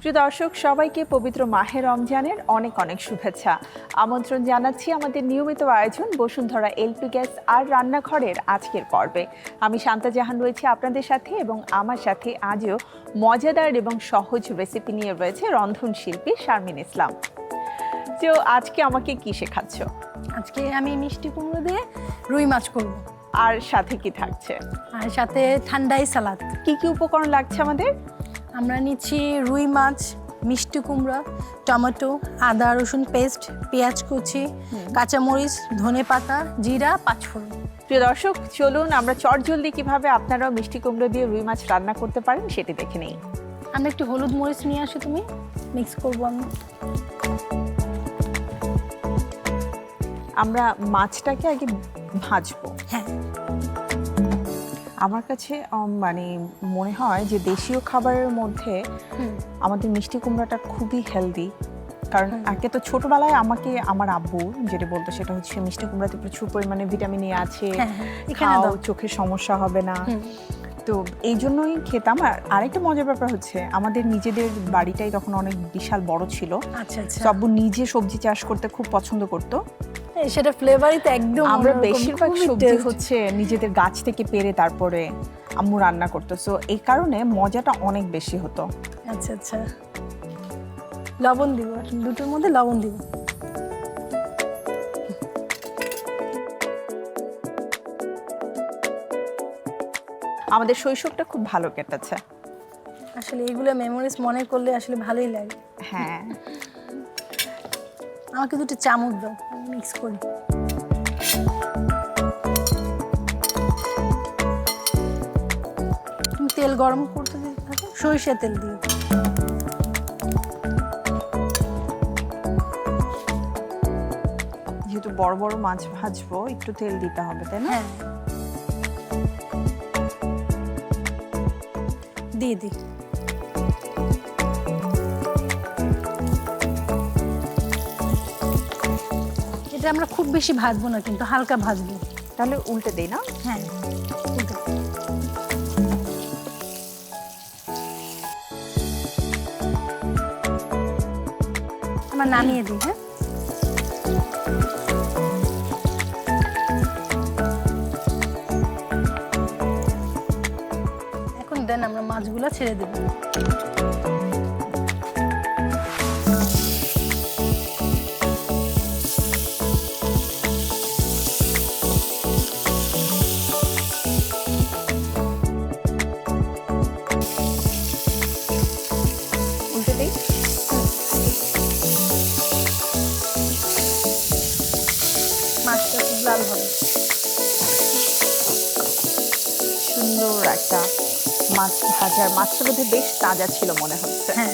প্রিয় দর্শক সবাইকে পবিত্র মাহে রমজানের অনেক অনেক শুভেচ্ছা। আমন্ত্রণ জানাচ্ছি আমাদের নিয়মিত আয়োজন বসুন্ধরা এলপি গ্যাস আর রান্নাঘরের আজকের পর্বে। আমি শান্তা জাহান রয়েছি আপনাদের সাথে এবং আমার সাথে আজও মজাদার এবং সহজ রেসিপি নিয়ে রয়েছে রন্ধন শিল্পী শারমিন ইসলাম। তো আজকে আমাকে কি শেখাচ্ছ? আজকে আমি মিষ্টি কুমড়ো দিয়ে রুই মাছ করব। আর সাথে কি থাকছে? আর সাথে ঠান্ডাই সালাদ। কি কি উপকরণ লাগছে আমাদের? আমরা নিচ্ছি রুই মাছ, মিষ্টি কুমড়া, টমেটো, আদা রসুন পেস্ট, পেঁয়াজ কুচি, কাঁচামরিচ, ধনেপাতা, জিরা, পাঁচফোড়ন। প্রিয় দর্শক চলুন আমরা চটজলদি কিভাবে আপনারাও মিষ্টি কুমড়ো দিয়ে রুই মাছ রান্না করতে পারেন সেটি দেখে নেই। আমরা একটু হলুদ মরিচ নিয়ে আসি, তুমি মিক্স করবো আমি। আমরা মাছটাকে আগে ভাজবো। হ্যাঁ, আমার কাছে মানে মনে হয় যে দেশীয় খাবারের মধ্যে আমাদের মিষ্টি কুমড়াটা খুবই হেলদি। কারণ আগে তো ছোটবেলায় আমাকে আমার আব্বু যেটা বলতো সেটা হচ্ছে মিষ্টি কুমড়াতে প্রচুর পরিমাণে ভিটামিন এ আছে, খাও চোখের সমস্যা হবে না। তো এই জন্যই খেতাম। আর আরেকটা মজার ব্যাপার হচ্ছে আমাদের নিজেদের বাড়িটাই তখন অনেক বিশাল বড় ছিল। আচ্ছা আচ্ছা। আব্বু নিজে সবজি চাষ করতে খুব পছন্দ করতো। সেটা ফ্লেভারই তো একদম। আমরা বেশিরভাগ সবজি হচ্ছে নিজেদের গাছ থেকে পেড়ে তারপরে আম্মু রান্না করতো, সো এই কারণে মজাটা অনেক বেশি হতো। আচ্ছা আচ্ছা। লবণ দিব, দুটোর মধ্যে লবণ দিব। আমাদের শৈশবটা খুব ভালো কেটেছে। আসলে এগুলো মেমোরিজ মনে করলে আসলে ভালোই লাগে। হ্যাঁ, আমাকে দুটো চামচ দাও, মিক্স করি। তুমি তেল গরম করতে দিতে থাকো, সরিষা তেল দিও। যেহেতু বড় বড় মাছ ভাজবো একটু তেল দিতে হবে, তাই না? হ্যাঁ, দিয়ে দিই। এটা আমরা খুব বেশি ভাজবো না, কিন্তু হালকা ভাজবো। তাহলে উল্টে দেই না? হ্যাঁ, উল্টে। আমরা নামিয়ে দিই। হ্যাঁ, এখন দেন আমরা মাছগুলো ছেড়ে দেব। উল্টে দেই। মাছটা খুব লাল হবে। সুন্দর একটা মাছ ভাজার, মাছটা বোধহয় বেশ তাজা ছিল মনে হচ্ছে। হ্যাঁ,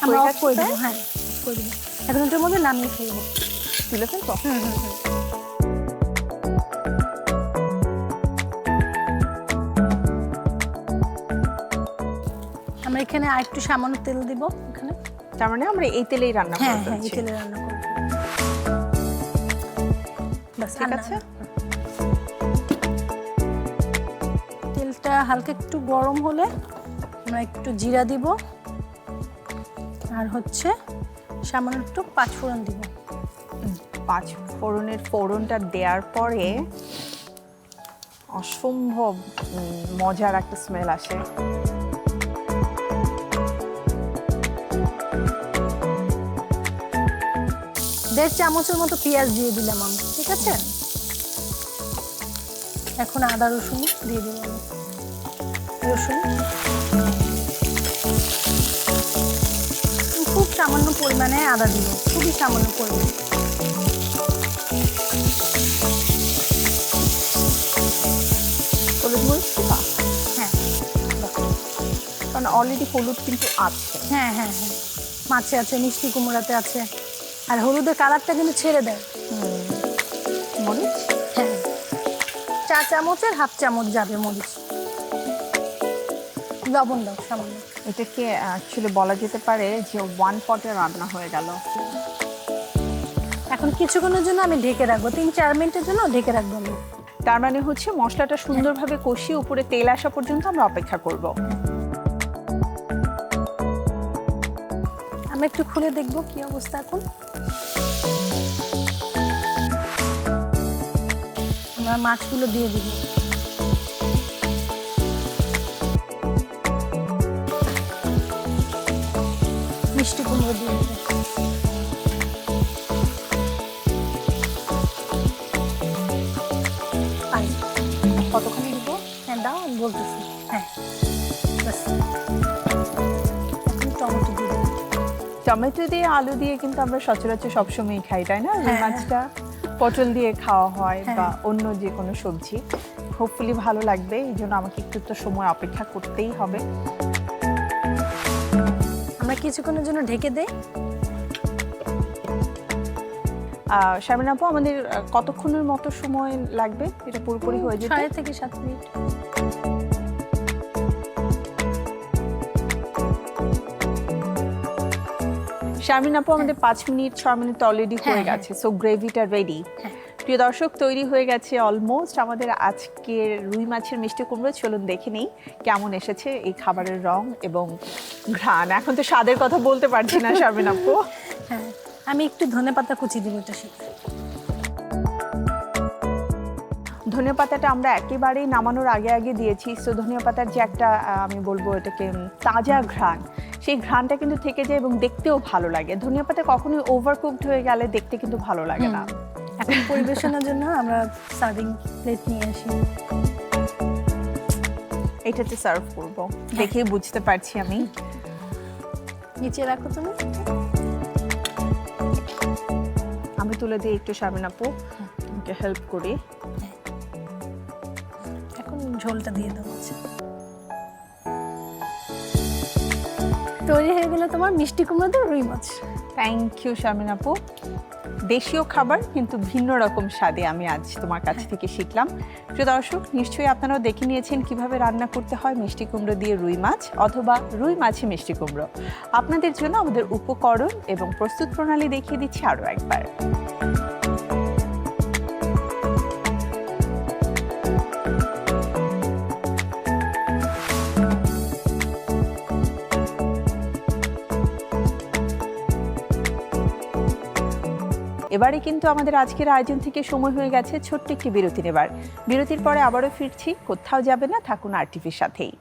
আমরা অফ করে দেবো। হ্যাঁ, করে দেবো। এখন এটার মধ্যে নামিয়ে ফেলবো। তুলে ফেলবো? আমরা এখানে আরেকটু সামান্য তেল দিব এখানে। তার মানে আমরা এই তেলেই রান্না করব? হ্যাঁ হ্যাঁ, এই তেলে রান্না করব। বাস, ঠিক আছে। তেলটা হালকা একটু গরম হলে আমরা একটু জিরা দিব, আর হচ্ছে সামান্য একটু পাঁচফোড়ন দিব। পাঁচফোড়নের ফোড়নটা দেওয়ার পরে অসম্ভব মজার একটা স্মেল আসে। দেড় চামচের মতো পেঁয়াজ দিয়ে দিলাম আমি, ঠিক আছে? এখন আদা রসুন দিয়ে দিলাম। রসুন খুব সামান্য পরিমাণে আদা দিব, খুবই সামান্য পরিমাণে। হলুদ মরিচ দিবা? হ্যাঁ, কারণ অলরেডি হলুদ কিন্তু আছে। হ্যাঁ হ্যাঁ হ্যাঁ, মাছে আছে, মিষ্টি কুমড়াতে আছে। আর হলুদের কালারটা কিন্তু ছেড়ে দেয়। মরিচ? হ্যাঁ, 4 চামচের হাফ চামচ যাবে মরিচ। লবণ দাও সামান্য। এটাকে অ্যাকচুয়ালি বলা যেতে পারে যে 1 পটে রান্না হয়ে গেল। এখন কিছুক্ষণের জন্য আমি ঢেকে রাখবো, 3-4 মিনিটের জন্য ঢেকে রাখবো আমি। তার মানে হচ্ছে মশলাটা সুন্দরভাবে কষিয়ে উপরে তেল আসা পর্যন্ত আমরা অপেক্ষা করব। আমরা একটু খুলে দেখব কি অবস্থা এখন। আমরা মাছগুলো দিয়ে দিব। মিষ্টি কুমড়ো দিয়ে দিব। কতখানি দিব? হ্যাঁ দাও, আমি বলতেছি। হ্যাঁ বাস। এখন টমেটো দিয়ে দেবো। টমেটো দিয়ে আলু দিয়ে কিন্তু আমরা সচরাচর সবসময় খাই, তাই না? রুই মাছটা পটল দিয়ে খাওয়া হয় বা অন্য যে কোনো সবজি। হোপফুলি ভালো লাগবে, এই জন্য আমাকে একটু তো সময় অপেক্ষা করতেই হবে। আমরা কিছুক্ষণের জন্য ঢেকে দেই। শারমিন আপু, আমাদের কতক্ষণের মতো সময় লাগবে এটা পুরোপুরি হয়ে যেতে? 6 থেকে 7 মিনিট। শারমিন আপু, আমাদের 5 মিনিট 6 মিনিট অলরেডি হয়ে গেছে, সো গ্রেভিটা রেডি। প্রিয় দর্শক, তৈরি হয়ে গেছে অলমোস্ট আমাদের আজকের রুই মাছের মিষ্টি কুমড়ো। চলুন দেখে নেই কেমন এসেছে এই খাবারের রং এবং ঘ্রাণ। এখন তো স্বাদের কথা বলতে পারছি না শারমিন আপু। হ্যাঁ, আমি একটু ধনেপাতা কুচি দিব এটা সাথে। ধনিয়া পাতাটা আমরা একেবারেই নামানোর আগে আগে দিয়েছি, সো ধনিয়া পাতার যে একটা আমি বলবো এটাকে তাজা ঘ্রাণ, সেই ঘ্রাণটা কিন্তু থেকে যায় এবং দেখতেও ভালো লাগে। ধনিয়া পাতা কখনোই ওভারকুকড হয়ে গেলে দেখতে কিন্তু ভালো লাগে না। এখন পরিবেশনের জন্য আমরা সার্ভিং প্লেট নিয়ে আসি। এটাতে সার্ভ করব, দেখেই বুঝতে পারছি আমি। নিচে রাখো তুমি। আমি তুলে দিই একটু শারমিন আপু, তোমাকে হেল্প করি। এখন ঝোলটা দিয়ে দাও। তৈরি হয়ে গেল তোমার মিষ্টি কুমড়ো দিয়ে রুই মাছ। থ্যাংক ইউ শারমিন আপু। দেশীয় খাবার কিন্তু ভিন্ন রকম স্বাদে আমি আজ তোমার কাছ থেকে শিখলাম। প্রিয় দর্শক, নিশ্চয়ই আপনারাও দেখে নিয়েছেন কিভাবে রান্না করতে হয় মিষ্টি কুমড়ো দিয়ে রুই মাছ অথবা রুই মাছে মিষ্টি কুমড়ো। আপনাদের জন্য আমাদের উপকরণ এবং প্রস্তুত প্রণালী দেখিয়ে দিচ্ছি আরও একবার। এবারে কিন্তু আমাদের আজকের আয়োজন থেকে সময় হয়ে গেছে ছোট্ট একটি বিরতি নেবার। বিরতির পরে আবারও ফিরছি, কোথাও যাবে না, থাকুন আরটিভির সাথেই।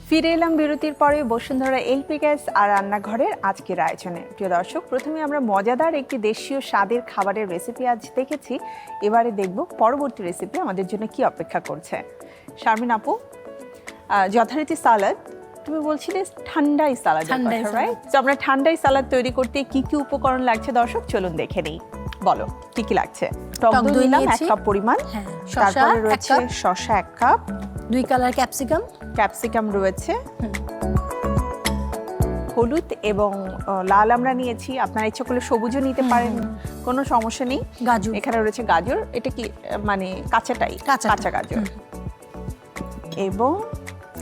ফিরে এলাম বিরতির পরে বসুন্ধরা এলপি গ্যাস আর রান্নাঘরের আজকের আয়োজনে। প্রিয় দর্শক, প্রথমে আমরা মজাদার একটি দেশীয় স্বাদের খাবারের রেসিপি আজ দেখেছি, এবারে দেখব পরবর্তী রেসিপি আমাদের জন্য কি অপেক্ষা করছে। শারমিন আপু, যথারীতি সালাদ, তুমি বলছিলে ঠান্ডাই সালাদ, রাইট? তো আমরা ঠান্ডাই সালাদ তৈরি করতে কি কি উপকরণ লাগছে দর্শক চলুন দেখে নেই। বলো কি কি লাগছে? টক দই নিলাম 1 কাপ পরিমাণ, তারপরে রয়েছে শসা 1 কাপ, 2 কালার ক্যাপসিকাম রয়েছে, হলুদ এবং লাল আমরা নিয়েছি, আপনারা ইচ্ছা করলে সবুজও নিতে পারেন, কোনো সমস্যা নেই। গাজর, এখানে রয়েছে গাজর, এটা কি মানে কাঁচা গাজর, এবং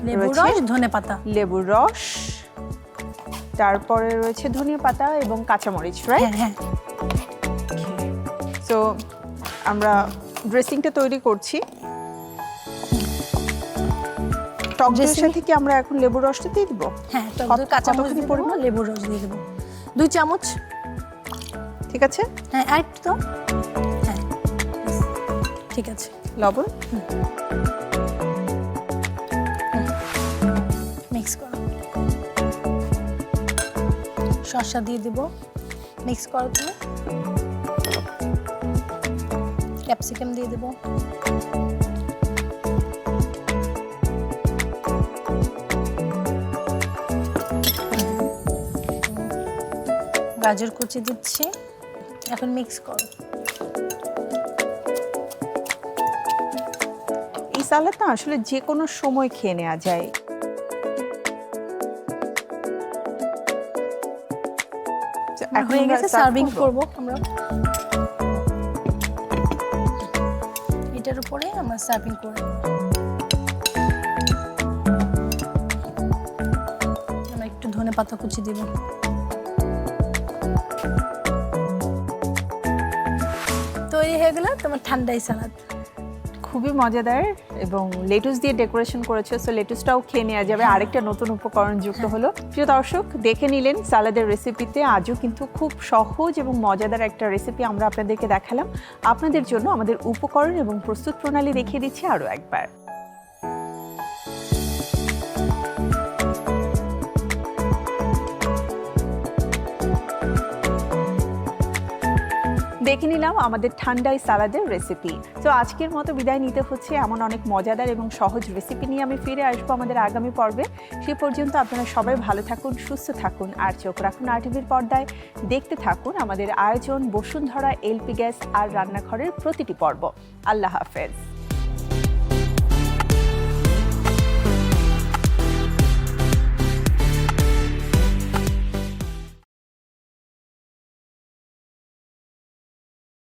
লেবুর রস, ধনেপাতা, লেবুর রস, তারপরে রয়েছে ধনিয়া পাতা এবং কাঁচামরিচ, রাইট? হ্যাঁ। সো আমরা ড্রেসিংটা তৈরি করছি। টক দইয়ের সাথে কি আমরা এখন লেবুর রসটা দিয়ে দিব? হ্যাঁ, টক দই, কাঁচামরিচ দিয়ে দেব, লেবুর রস দিয়ে দেব 2 চামচ। ঠিক আছে? হ্যাঁ, একটু তো। হ্যাঁ, ঠিক আছে। লবণ মিক্স করো। শসা দিয়ে দেব, মিক্স করো তুমি। ক্যাপসিকাম দিয়ে দেব, গাজর কুচি দিচ্ছি, এখন মিক্স করো। এই সালাদটা আসলে যে কোনো সময় খেয়ে নেওয়া যায়। এখন হয়ে গেছে, সার্ভিং করব আমরা। এটার উপরে আমরা সার্ভিং করব। আমরা একটু ধনেপাতা কুচি দিব। তৈরি হয়ে গেল তোমার ঠান্ডাই সালাদ। খুবই মজাদার এবং লেটুস দিয়ে ডেকোরেশন করেছে, সো লেটুসটাও খেয়ে নেওয়া যাবে। আরেকটা নতুন উপকরণ যুক্ত হলো। প্রিয় দর্শক, দেখে নিলেন সালাদের রেসিপিতে আজও কিন্তু খুব সহজ এবং মজাদার একটা রেসিপি আমরা আপনাদেরকে দেখালাম। আপনাদের জন্য আমাদের উপকরণ এবং প্রস্তুত প্রণালী দেখিয়ে দিচ্ছি আরও একবার। দেখে নিলাম আমাদের ঠান্ডাই সালাদের রেসিপি। তো আজকের মতো বিদায় নিতে হচ্ছে। এমন অনেক মজাদার এবং সহজ রেসিপি নিয়ে আমি ফিরে আসবো আমাদের আগামী পর্বে। সে পর্যন্ত আপনারা সবাই ভালো থাকুন, সুস্থ থাকুন, আর চোখ রাখুন RTVর পর্দায়। দেখতে থাকুন আমাদের আয়োজন বসুন্ধরা, এলপি গ্যাস আর রান্নাঘরের প্রতিটি পর্ব। আল্লাহ হাফেজ।